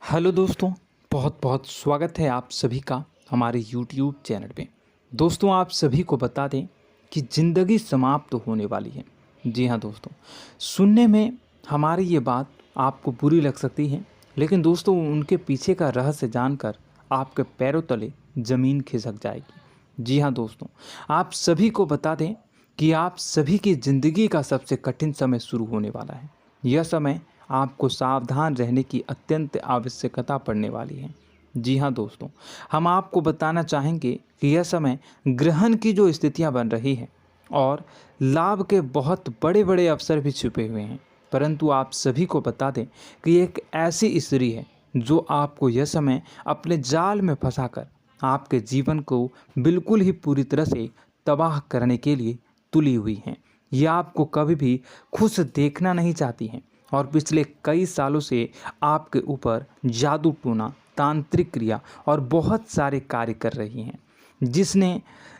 Hello दोस्तों, बहुत बहुत स्वागत है आप सभी का हमारे YouTube चैनल पे। दोस्तों, आप सभी को बता दें कि ज़िंदगी समाप्त होने वाली है। जी हाँ दोस्तों, सुनने में हमारी ये बात आपको बुरी लग सकती है, लेकिन दोस्तों उनके पीछे का रहस्य जानकर आपके पैरों तले ज़मीन खिसक जाएगी। जी हाँ दोस्तों, आप सभी को बता दें कि आप सभी की ज़िंदगी का सबसे कठिन समय शुरू होने वाला है। यह समय आपको सावधान रहने की अत्यंत आवश्यकता पड़ने वाली है। जी हाँ दोस्तों, हम आपको बताना चाहेंगे कि यह समय ग्रहण की जो स्थितियाँ बन रही है और लाभ के बहुत बड़े बड़े अवसर भी छुपे हुए हैं। परंतु आप सभी को बता दें कि एक ऐसी स्त्री है जो आपको यह समय अपने जाल में फंसाकर आपके जीवन को बिल्कुल ही पूरी तरह से तबाह करने के लिए तुली हुई हैं। यह आपको कभी भी खुश देखना नहीं चाहती हैं और पिछले कई सालों से आपके ऊपर जादू टोना, तांत्रिक क्रिया और बहुत सारे कार्य कर रही हैं,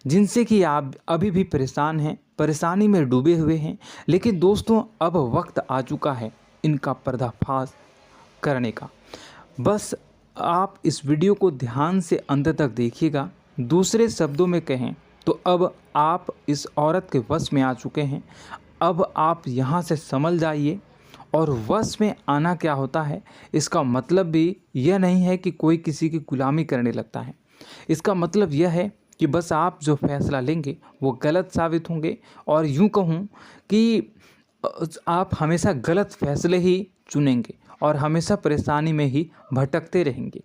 जिनसे कि आप अभी भी परेशान हैं, परेशानी में डूबे हुए हैं। लेकिन दोस्तों, अब वक्त आ चुका है इनका पर्दाफाश करने का। बस आप इस वीडियो को ध्यान से अंत तक देखिएगा। दूसरे शब्दों में कहें तो अब आप इस औरत के वश में आ चुके हैं। अब आप यहाँ से संभल जाइए। और वश में आना क्या होता है, इसका मतलब भी यह नहीं है कि कोई किसी की गुलामी करने लगता है। इसका मतलब यह है कि बस आप जो फैसला लेंगे वो गलत साबित होंगे, और यूँ कहूँ कि आप हमेशा गलत फैसले ही चुनेंगे और हमेशा परेशानी में ही भटकते रहेंगे।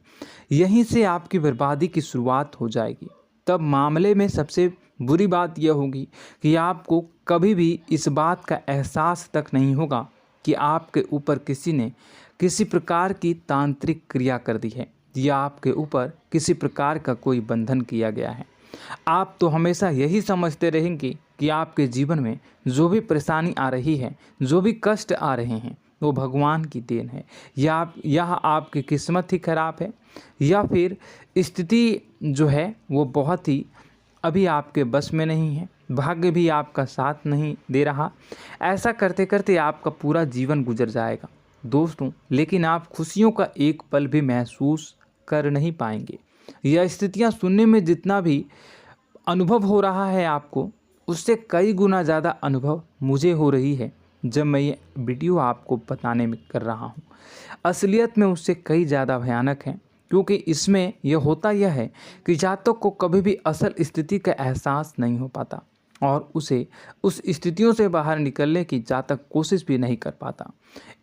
यहीं से आपकी बर्बादी की शुरुआत हो जाएगी। तब मामले में सबसे बुरी बात यह होगी कि आपको कभी भी इस बात का एहसास तक नहीं होगा कि आपके ऊपर किसी ने किसी प्रकार की तांत्रिक क्रिया कर दी है या आपके ऊपर किसी प्रकार का कोई बंधन किया गया है। आप तो हमेशा यही समझते रहेंगे कि आपके जीवन में जो भी परेशानी आ रही है, जो भी कष्ट आ रहे हैं, वो भगवान की देन है, या आपकी किस्मत ही खराब है, या फिर स्थिति जो है वो बहुत ही अभी आपके बस में नहीं है, भाग्य भी आपका साथ नहीं दे रहा। ऐसा करते करते आपका पूरा जीवन गुजर जाएगा दोस्तों, लेकिन आप खुशियों का एक पल भी महसूस कर नहीं पाएंगे। यह स्थितियां सुनने में जितना भी अनुभव हो रहा है आपको, उससे कई गुना ज़्यादा अनुभव मुझे हो रही है जब मैं ये वीडियो आपको बताने में कर रहा हूँ। असलियत में उससे कई ज़्यादा भयानक है, क्योंकि इसमें यह होता यह है कि जातक को कभी भी असल स्थिति का एहसास नहीं हो पाता और उसे उस स्थितियों से बाहर निकलने की जातक कोशिश भी नहीं कर पाता।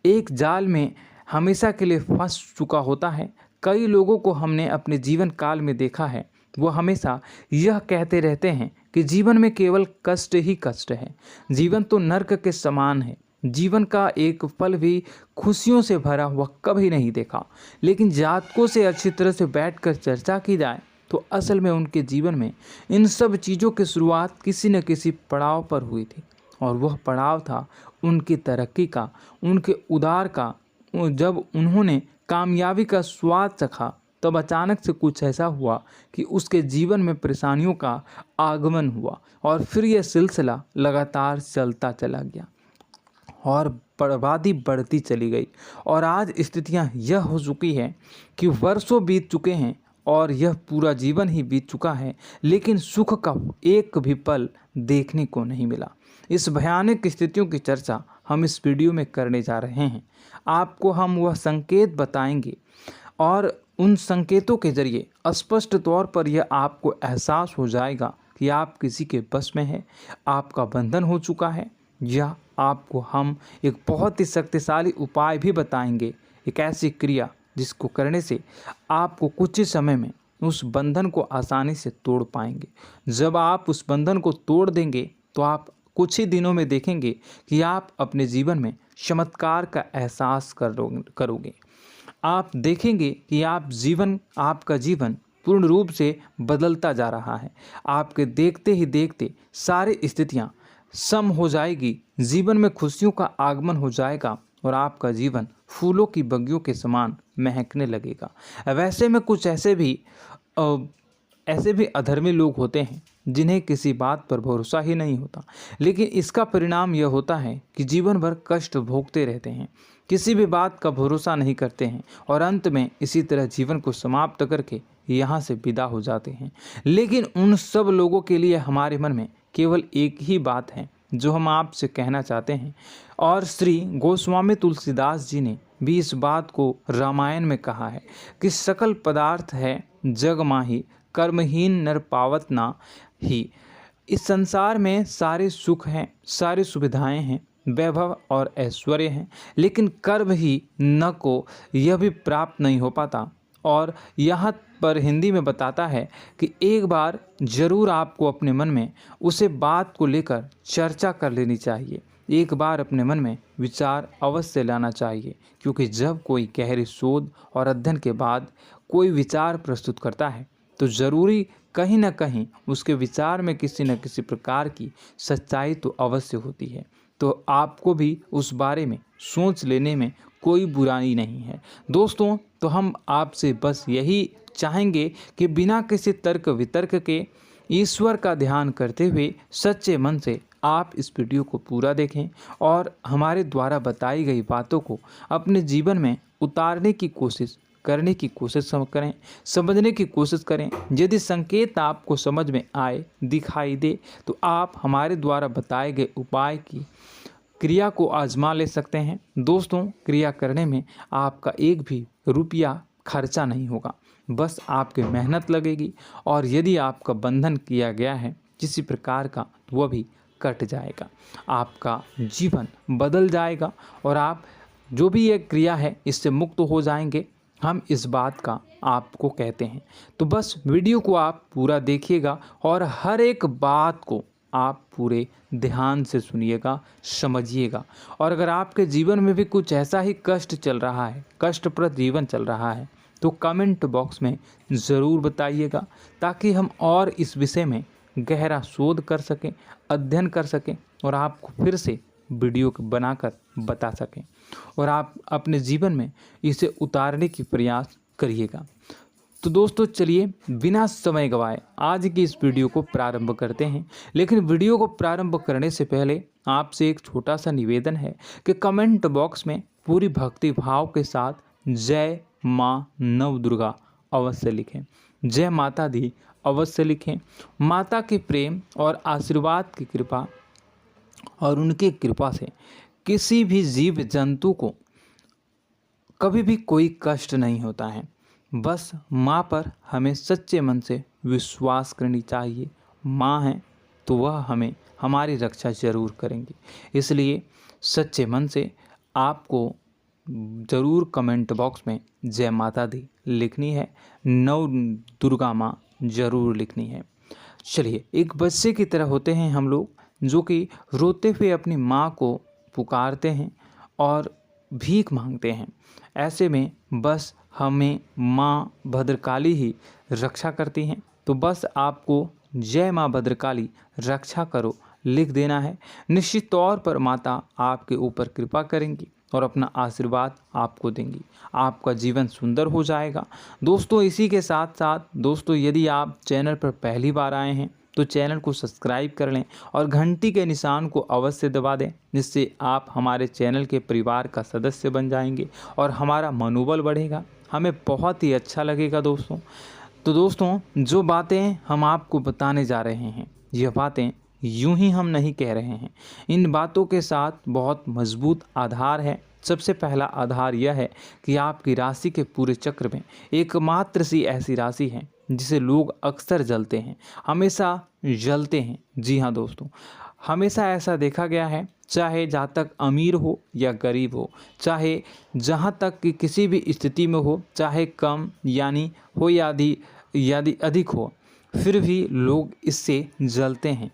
एक जाल में हमेशा के लिए फंस चुका होता है। कई लोगों को हमने अपने जीवन काल में देखा है, वो हमेशा यह कहते रहते हैं कि जीवन में केवल कष्ट ही कष्ट है, जीवन तो नर्क के समान है, जीवन का एक पल भी खुशियों से भरा हुआ कभी नहीं देखा। लेकिन जातकों से अच्छी तरह से बैठकर चर्चा की जाए तो असल में उनके जीवन में इन सब चीज़ों की शुरुआत किसी न किसी पड़ाव पर हुई थी, और वह पड़ाव था उनकी तरक्की का, उनके उदार का। जब उन्होंने कामयाबी का स्वाद चखा, तब अचानक से कुछ ऐसा हुआ कि उसके जीवन में परेशानियों का आगमन हुआ, और फिर यह सिलसिला लगातार चलता चला गया और बर्बादी बढ़ती चली गई। और आज स्थितियां यह हो चुकी है कि वर्षों बीत चुके हैं और यह पूरा जीवन ही बीत चुका है, लेकिन सुख का एक भी पल देखने को नहीं मिला। इस भयानक स्थितियों की चर्चा हम इस वीडियो में करने जा रहे हैं। आपको हम वह संकेत बताएंगे और उन संकेतों के जरिए स्पष्ट तौर पर यह आपको एहसास हो जाएगा कि आप किसी के बस में हैं, आपका बंधन हो चुका है, या आपको हम एक बहुत ही शक्तिशाली उपाय भी बताएंगे, एक ऐसी क्रिया जिसको करने से आपको कुछ ही समय में उस बंधन को आसानी से तोड़ पाएंगे। जब आप उस बंधन को तोड़ देंगे तो आप कुछ ही दिनों में देखेंगे कि आप अपने जीवन में चमत्कार का एहसास करोगे। आप देखेंगे कि आपका जीवन पूर्ण रूप से बदलता जा रहा है। आपके देखते ही देखते सारी स्थितियां सम हो जाएगी, जीवन में खुशियों का आगमन हो जाएगा और आपका जीवन फूलों की बगियों के समान महकने लगेगा। वैसे में कुछ ऐसे भी अधर्मी लोग होते हैं जिन्हें किसी बात पर भरोसा ही नहीं होता, लेकिन इसका परिणाम यह होता है कि जीवन भर कष्ट भोगते रहते हैं, किसी भी बात का भरोसा नहीं करते हैं और अंत में इसी तरह जीवन को समाप्त करके यहाँ से विदा हो जाते हैं। लेकिन उन सब लोगों के लिए हमारे मन में केवल एक ही बात है जो हम आपसे कहना चाहते हैं, और श्री गोस्वामी तुलसीदास जी ने भी इस बात को रामायण में कहा है कि सकल पदार्थ है जग माही, कर्महीन नर पावत ना ही। इस संसार में सारे सुख हैं, सारी सुविधाएं हैं, वैभव और ऐश्वर्य हैं, लेकिन कर्म ही न को यह भी प्राप्त नहीं हो पाता। और यहाँ पर हिंदी में बताता है कि एक बार जरूर आपको अपने मन में उसे बात को लेकर चर्चा कर लेनी चाहिए, एक बार अपने मन में विचार अवश्य लाना चाहिए, क्योंकि जब कोई गहरी शोध और अध्ययन के बाद कोई विचार प्रस्तुत करता है तो ज़रूरी कहीं ना कहीं उसके विचार में किसी न किसी प्रकार की सच्चाई तो अवश्य होती है। तो आपको भी उस बारे में सोच लेने में कोई बुराई नहीं है। दोस्तों, तो हम आपसे बस यही चाहेंगे कि बिना किसी तर्क वितर्क के ईश्वर का ध्यान करते हुए सच्चे मन से आप इस वीडियो को पूरा देखें और हमारे द्वारा बताई गई बातों को अपने जीवन में उतारने की कोशिश करने की कोशिश करें, समझने की कोशिश करें। यदि संकेत आपको समझ में आए, दिखाई दे, तो आप हमारे द्वारा बताए गए उपाय की क्रिया को आजमा ले सकते हैं। दोस्तों, क्रिया करने में आपका एक भी रुपया खर्चा नहीं होगा, बस आपकी मेहनत लगेगी, और यदि आपका बंधन किया गया है किसी प्रकार का तो वह भी कट जाएगा, आपका जीवन बदल जाएगा और आप जो भी ये क्रिया है इससे मुक्त हो जाएंगे। हम इस बात का आपको कहते हैं। तो बस वीडियो को आप पूरा देखिएगा और हर एक बात को आप पूरे ध्यान से सुनिएगा, समझिएगा। और अगर आपके जीवन में भी कुछ ऐसा ही कष्ट चल रहा है, कष्टप्रद जीवन चल रहा है, तो कमेंट बॉक्स में ज़रूर बताइएगा, ताकि हम और इस विषय में गहरा शोध कर सकें, अध्ययन कर सकें और आपको फिर से वीडियो बनाकर बता सकें और आप अपने जीवन में इसे उतारने की प्रयास करिएगा। तो दोस्तों, चलिए बिना समय गवाए आज की इस वीडियो को प्रारंभ करते हैं। लेकिन वीडियो को प्रारंभ करने से पहले आपसे एक छोटा सा निवेदन है कि कमेंट बॉक्स में पूरी भक्ति भाव के साथ जय माँ नव दुर्गा अवश्य लिखें, जय माता दी अवश्य लिखें। माता के प्रेम और आशीर्वाद की कृपा और उनकी कृपा से किसी भी जीव जंतु को कभी भी कोई कष्ट नहीं होता है। बस माँ पर हमें सच्चे मन से विश्वास करनी चाहिए। माँ है तो वह हमें हमारी रक्षा जरूर करेंगी। इसलिए सच्चे मन से आपको ज़रूर कमेंट बॉक्स में जय माता दी लिखनी है, नव दुर्गा माँ ज़रूर लिखनी है। चलिए, एक बच्चे की तरह होते हैं हम लोग, जो कि रोते हुए अपनी माँ को पुकारते हैं और भीख मांगते हैं। ऐसे में बस हमें माँ भद्रकाली ही रक्षा करती हैं। तो बस आपको जय माँ भद्रकाली रक्षा करो लिख देना है। निश्चित तौर पर माता आपके ऊपर कृपा करेंगी और अपना आशीर्वाद आपको देंगी, आपका जीवन सुंदर हो जाएगा। दोस्तों, इसी के साथ साथ दोस्तों, यदि आप चैनल पर पहली बार आए हैं तो चैनल को सब्सक्राइब कर लें और घंटी के निशान को अवश्य दबा दें, जिससे आप हमारे चैनल के परिवार का सदस्य बन जाएंगे और हमारा मनोबल बढ़ेगा, हमें बहुत ही अच्छा लगेगा दोस्तों। तो दोस्तों, जो बातें हम आपको बताने जा रहे हैं, यह बातें यूं ही हम नहीं कह रहे हैं। इन बातों के साथ बहुत मजबूत आधार है। सबसे पहला आधार यह है कि आपकी राशि के पूरे चक्र में एकमात्र सी ऐसी राशि है जिसे लोग अक्सर जलते हैं, हमेशा जलते हैं। जी हाँ दोस्तों, हमेशा ऐसा देखा गया है, चाहे जहाँ तक अमीर हो या गरीब हो, चाहे जहाँ तक कि किसी भी स्थिति में हो, चाहे कम यानी हो या अधिक हो, फिर भी लोग इससे जलते हैं।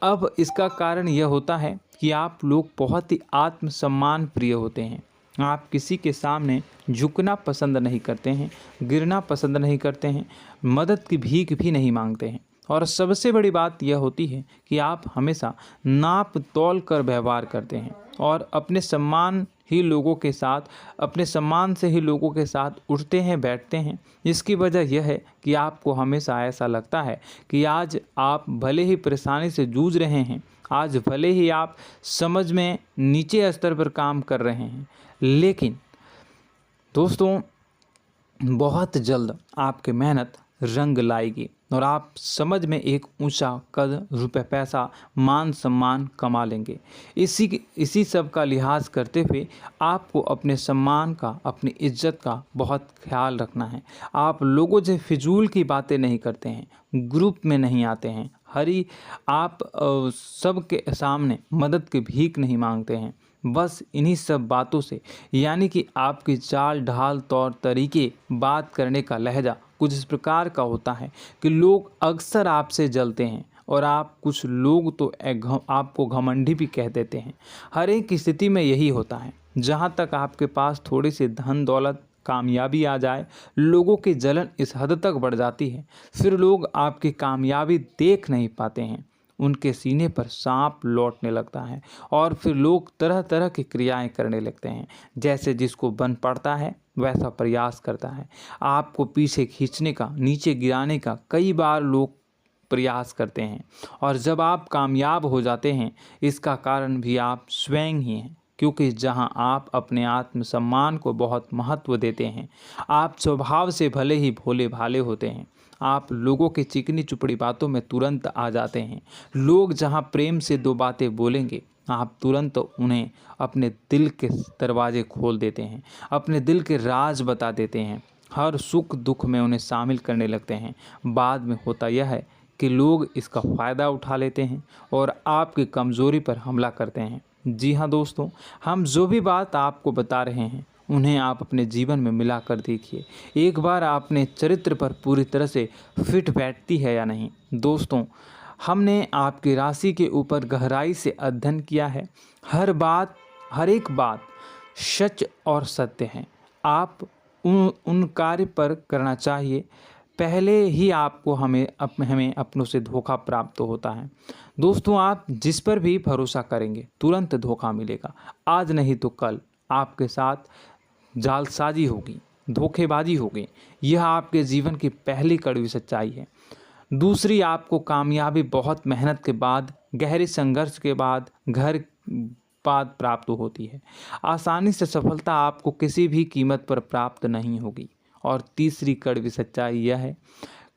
अब इसका कारण यह होता है कि आप लोग बहुत ही आत्मसम्मान प्रिय होते हैं। आप किसी के सामने झुकना पसंद नहीं करते हैं, गिरना पसंद नहीं करते हैं, मदद की भीख भी नहीं मांगते हैं और सबसे बड़ी बात यह होती है कि आप हमेशा नाप तौल कर व्यवहार करते हैं और अपने सम्मान से ही लोगों के साथ उठते हैं बैठते हैं। इसकी वजह यह है कि आपको हमेशा ऐसा लगता है कि आज आप भले ही परेशानी से जूझ रहे हैं, आज भले ही आप समझ में नीचे स्तर पर काम कर रहे हैं, लेकिन दोस्तों बहुत जल्द आपकी मेहनत रंग लाएगी और आप समझ में एक ऊंचा कद, रुपए, पैसा, मान सम्मान कमा लेंगे। इसी सब का लिहाज करते हुए आपको अपने सम्मान का, अपनी इज्जत का बहुत ख्याल रखना है। आप लोगों से फिजूल की बातें नहीं करते हैं, ग्रुप में नहीं आते हैं, आप सबके सामने मदद की भीख नहीं मांगते हैं। बस इन्हीं सब बातों से, यानी कि आपकी चाल ढाल, तौर तरीके, बात करने का लहजा कुछ इस प्रकार का होता है कि लोग अक्सर आपसे जलते हैं और कुछ लोग तो आपको घमंडी भी कह देते हैं। हर एक स्थिति में यही होता है। जहाँ तक आपके पास थोड़ी सी धन दौलत, कामयाबी आ जाए, लोगों की जलन इस हद तक बढ़ जाती है, फिर लोग आपकी कामयाबी देख नहीं पाते हैं। उनके सीने पर सांप लौटने लगता है और फिर लोग तरह तरह की क्रियाएं करने लगते हैं। जैसे जिसको बन पड़ता है वैसा प्रयास करता है। आपको पीछे खींचने का, नीचे गिराने का कई बार लोग प्रयास करते हैं और जब आप कामयाब हो जाते हैं, इसका कारण भी आप स्वयं ही हैं। क्योंकि जहां आप अपने आत्मसम्मान को बहुत महत्व देते हैं, आप स्वभाव से भले ही भोले भाले होते हैं, आप लोगों की चिकनी चुपड़ी बातों में तुरंत आ जाते हैं। लोग जहां प्रेम से दो बातें बोलेंगे, आप तुरंत उन्हें अपने दिल के दरवाजे खोल देते हैं, अपने दिल के राज बता देते हैं, हर सुख दुख में उन्हें शामिल करने लगते हैं। बाद में होता यह है कि लोग इसका फ़ायदा उठा लेते हैं और आपकी कमज़ोरी पर हमला करते हैं। जी हाँ दोस्तों, हम जो भी बात आपको बता रहे हैं उन्हें आप अपने जीवन में मिला कर देखिए। एक बार आपने चरित्र पर पूरी तरह से फिट बैठती है या नहीं। दोस्तों, हमने आपकी राशि के ऊपर गहराई से अध्ययन किया है। हर एक बात सच और सत्य है। आप उन कार्य पर करना चाहिए, पहले ही आपको हमें अपनों से धोखा प्राप्त होता है। दोस्तों, आप जिस पर भी भरोसा करेंगे तुरंत धोखा मिलेगा। आज नहीं तो कल आपके साथ जालसाजी होगी, धोखेबाजी होगी। यह आपके जीवन की पहली कड़वी सच्चाई है। दूसरी, आपको कामयाबी बहुत मेहनत के बाद, गहरे संघर्ष के बाद प्राप्त होती है। आसानी से सफलता आपको किसी भी कीमत पर प्राप्त नहीं होगी। और तीसरी कड़वी सच्चाई यह है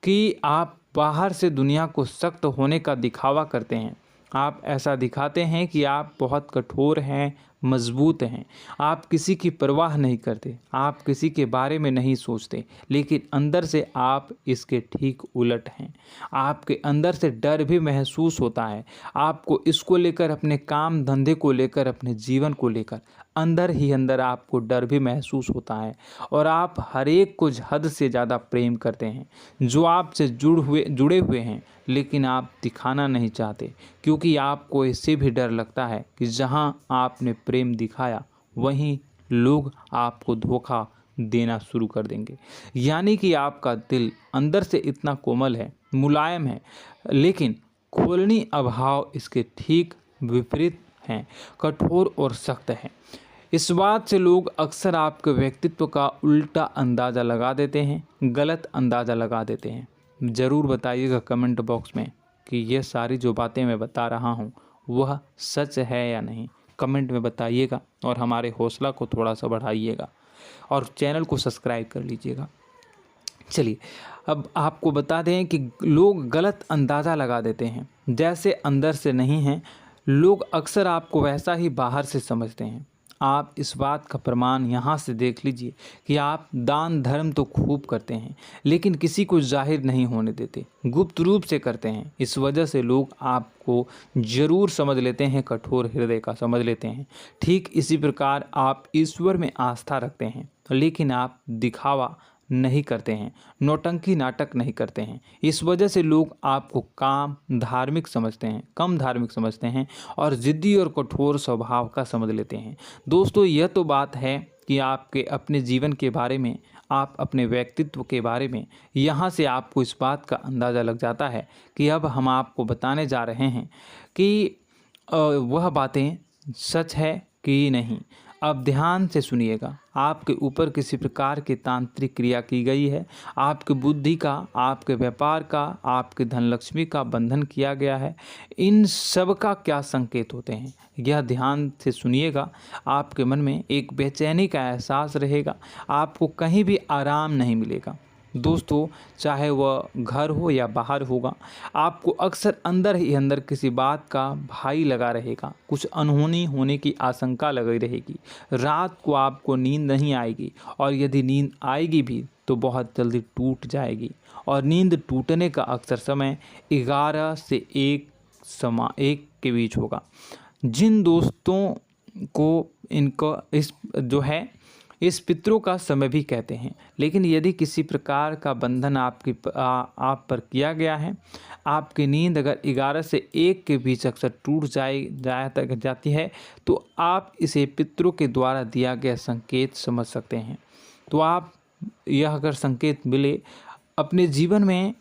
कि आप बाहर से दुनिया को सख्त होने का दिखावा करते हैं। आप ऐसा दिखाते हैं कि आप बहुत कठोर हैं, मजबूत हैं। आप किसी की परवाह नहीं करते, आप किसी के बारे में नहीं सोचते, लेकिन अंदर से आप इसके ठीक उलट हैं। आपके अंदर से डर भी महसूस होता है। आपको इसको लेकर, अपने काम धंधे को लेकर, अपने जीवन को लेकर अंदर ही अंदर आपको डर भी महसूस होता है और आप हर एक को हद से ज़्यादा प्रेम करते हैं, जो आपसे जुड़े हुए हैं, लेकिन आप दिखाना नहीं चाहते, क्योंकि आपको इससे भी डर लगता है कि जहां आपने प्रेम दिखाया वहीं लोग आपको धोखा देना शुरू कर देंगे। यानी कि आपका दिल अंदर से इतना कोमल है, मुलायम है, लेकिन खोलनी अभाव इसके ठीक विपरीत हैं, कठोर और सख्त हैं। इस बात से लोग अक्सर आपके व्यक्तित्व का उल्टा अंदाज़ा लगा देते हैं, गलत अंदाज़ा लगा देते हैं। ज़रूर बताइएगा कमेंट बॉक्स में कि ये सारी जो बातें मैं बता रहा हूँ वह सच है या नहीं। कमेंट में बताइएगा और हमारे हौसला को थोड़ा सा बढ़ाइएगा और चैनल को सब्सक्राइब कर लीजिएगा। चलिए, अब आपको बता दें कि लोग गलत अंदाज़ा लगा देते हैं। जैसे अंदर से नहीं हैं, लोग अक्सर आपको वैसा ही बाहर से समझते हैं। आप इस बात का प्रमाण यहाँ से देख लीजिए कि आप दान धर्म तो खूब करते हैं, लेकिन किसी को जाहिर नहीं होने देते, गुप्त रूप से करते हैं। इस वजह से लोग आपको ज़रूर समझ लेते हैं, कठोर हृदय का समझ लेते हैं। ठीक इसी प्रकार आप ईश्वर में आस्था रखते हैं, लेकिन आप दिखावा नहीं करते हैं, नौटंकी नाटक नहीं करते हैं। इस वजह से लोग आपको कम धार्मिक समझते हैं और ज़िद्दी और कठोर स्वभाव का समझ लेते हैं। दोस्तों, यह तो बात है कि आपके अपने जीवन के बारे में, आप अपने व्यक्तित्व के बारे में, यहाँ से आपको इस बात का अंदाज़ा लग जाता है कि अब हम आपको बताने जा रहे हैं कि वह बातें सच है कि नहीं। अब ध्यान से सुनिएगा। आपके ऊपर किसी प्रकार की तांत्रिक क्रिया की गई है, आपकी बुद्धि का, आपके व्यापार का, आपके धनलक्ष्मी का बंधन किया गया है। इन सब का क्या संकेत होते हैं, यह ध्यान से सुनिएगा। आपके मन में एक बेचैनी का एहसास रहेगा, आपको कहीं भी आराम नहीं मिलेगा। दोस्तों, चाहे वह घर हो या बाहर होगा, आपको अक्सर अंदर ही अंदर किसी बात का भय लगा रहेगा, कुछ अनहोनी होने की आशंका लगी रहेगी। रात को आपको नींद नहीं आएगी, और यदि नींद आएगी भी तो बहुत जल्दी टूट जाएगी, और नींद टूटने का अक्सर समय 11 से 1 के बीच होगा। जिन दोस्तों को इनको इस पितरों का समय भी कहते हैं। लेकिन यदि किसी प्रकार का बंधन आप पर किया गया है, आपकी नींद अगर 11 से 1 के बीच अक्सर टूट जाती है, तो आप इसे पितरों के द्वारा दिया गया संकेत समझ सकते हैं। तो आप यह अगर संकेत मिले अपने जीवन में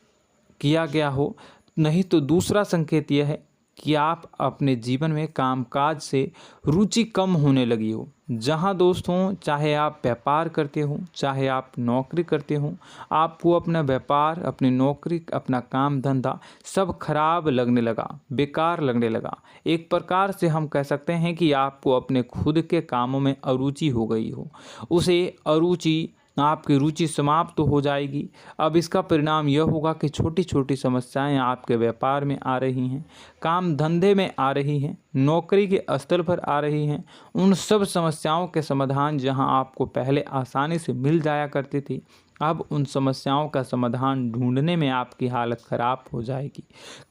किया गया हो, नहीं तो दूसरा संकेत यह है कि आप अपने जीवन में कामकाज से रुचि कम होने लगी हो। जहां दोस्तों, चाहे आप व्यापार करते हो, चाहे आप नौकरी करते हो, आपको अपना व्यापार, अपनी नौकरी, अपना काम धंधा सब खराब लगने लगा, बेकार लगने लगा। एक प्रकार से हम कह सकते हैं कि आपको अपने खुद के कामों में अरुचि हो गई हो। उसे अरुचि, आपकी रुचि समाप्त तो हो जाएगी। अब इसका परिणाम यह होगा कि छोटी छोटी समस्याएं आपके व्यापार में आ रही हैं, काम धंधे में आ रही हैं, नौकरी के स्तर पर आ रही हैं। उन सब समस्याओं के समाधान जहां आपको पहले आसानी से मिल जाया करती थी, अब उन समस्याओं का समाधान ढूंढने में आपकी हालत ख़राब हो जाएगी।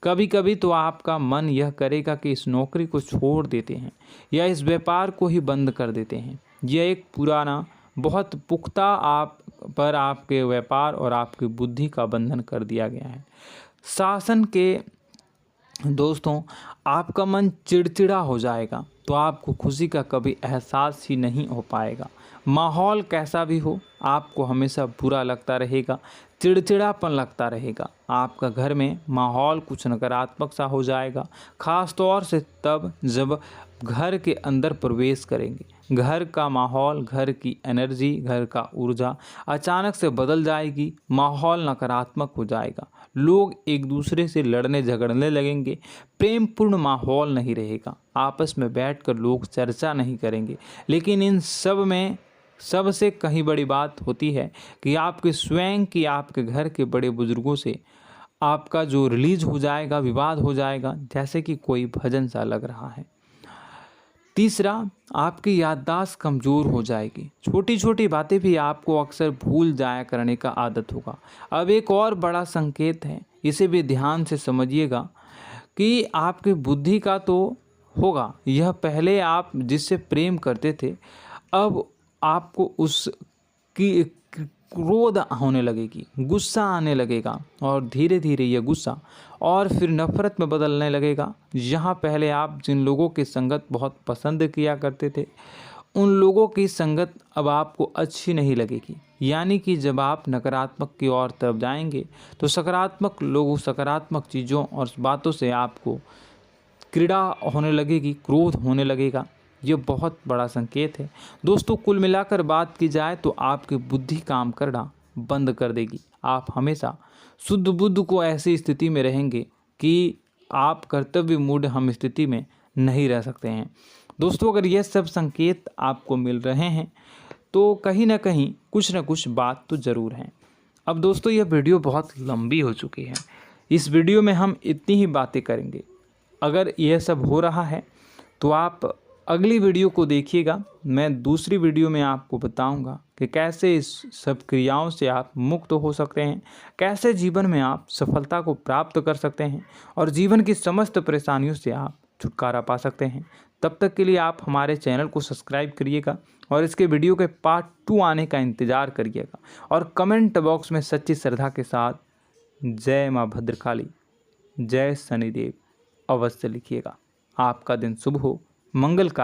कभी कभी तो आपका मन यह करेगा कि इस नौकरी को छोड़ देते हैं या इस व्यापार को ही बंद कर देते हैं। यह एक पुराना, बहुत पुख्ता आप पर आपके व्यापार और आपकी बुद्धि का बंधन कर दिया गया है। शासन के दोस्तों, आपका मन चिड़चिड़ा हो जाएगा, तो आपको खुशी का कभी एहसास ही नहीं हो पाएगा। माहौल कैसा भी हो, आपको हमेशा बुरा लगता रहेगा, चिड़चिड़ापन लगता रहेगा। आपका घर में माहौल कुछ नकारात्मक सा हो जाएगा, ख़ास तौर से तब जब घर के अंदर प्रवेश करेंगे। घर का माहौल, घर की एनर्जी, घर का ऊर्जा अचानक से बदल जाएगी, माहौल नकारात्मक हो जाएगा। लोग एक दूसरे से लड़ने झगड़ने लगेंगे, प्रेमपूर्ण माहौल नहीं रहेगा, आपस में बैठकर लोग चर्चा नहीं करेंगे। लेकिन इन सब में सबसे कहीं बड़ी बात होती है कि आपके स्वयं की, आपके घर के बड़े बुजुर्गों से आपका जो रिलीज हो जाएगा, विवाद हो जाएगा, जैसे कि कोई भजन सा लग रहा है। तीसरा, आपकी याददाश्त कमज़ोर हो जाएगी, छोटी छोटी बातें भी आपको अक्सर भूल जाया करने का आदत होगा। अब एक और बड़ा संकेत है, इसे भी ध्यान से समझिएगा कि आपकी बुद्धि का तो होगा, यह पहले आप जिससे प्रेम करते थे, अब आपको उसकी क्रोध होने लगेगी, गुस्सा आने लगेगा, और धीरे धीरे यह गुस्सा और फिर नफरत में बदलने लगेगा। यहाँ पहले आप जिन लोगों की संगत बहुत पसंद किया करते थे, उन लोगों की संगत अब आपको अच्छी नहीं लगेगी। यानी कि जब आप नकारात्मक की ओर तरफ जाएंगे, तो सकारात्मक लोगों, सकारात्मक चीज़ों और बातों से आपको क्रीड़ा होने लगेगी, क्रोध होने लगेगा। ये बहुत बड़ा संकेत है दोस्तों। कुल मिलाकर बात की जाए तो आपकी बुद्धि काम करना बंद कर देगी। आप हमेशा शुद्ध बुद्ध को ऐसी स्थिति में रहेंगे कि आप कर्तव्य मूढ़ हम स्थिति में नहीं रह सकते हैं। दोस्तों, अगर ये सब संकेत आपको मिल रहे हैं तो कहीं ना कहीं कुछ ना कुछ बात तो ज़रूर है। अब दोस्तों, यह वीडियो बहुत लंबी हो चुकी है, इस वीडियो में हम इतनी ही बातें करेंगे। अगर यह सब हो रहा है तो आप अगली वीडियो को देखिएगा। मैं दूसरी वीडियो में आपको बताऊंगा कि कैसे इस सब क्रियाओं से आप मुक्त हो सकते हैं, कैसे जीवन में आप सफलता को प्राप्त कर सकते हैं और जीवन की समस्त परेशानियों से आप छुटकारा पा सकते हैं। तब तक के लिए आप हमारे चैनल को सब्सक्राइब करिएगा और इसके वीडियो के पार्ट 2 आने का इंतज़ार करिएगा, और कमेंट बॉक्स में सच्ची श्रद्धा के साथ जय माँ भद्रकाली, जय शनिदेव अवश्य लिखिएगा। आपका दिन शुभ हो, मंगलकारी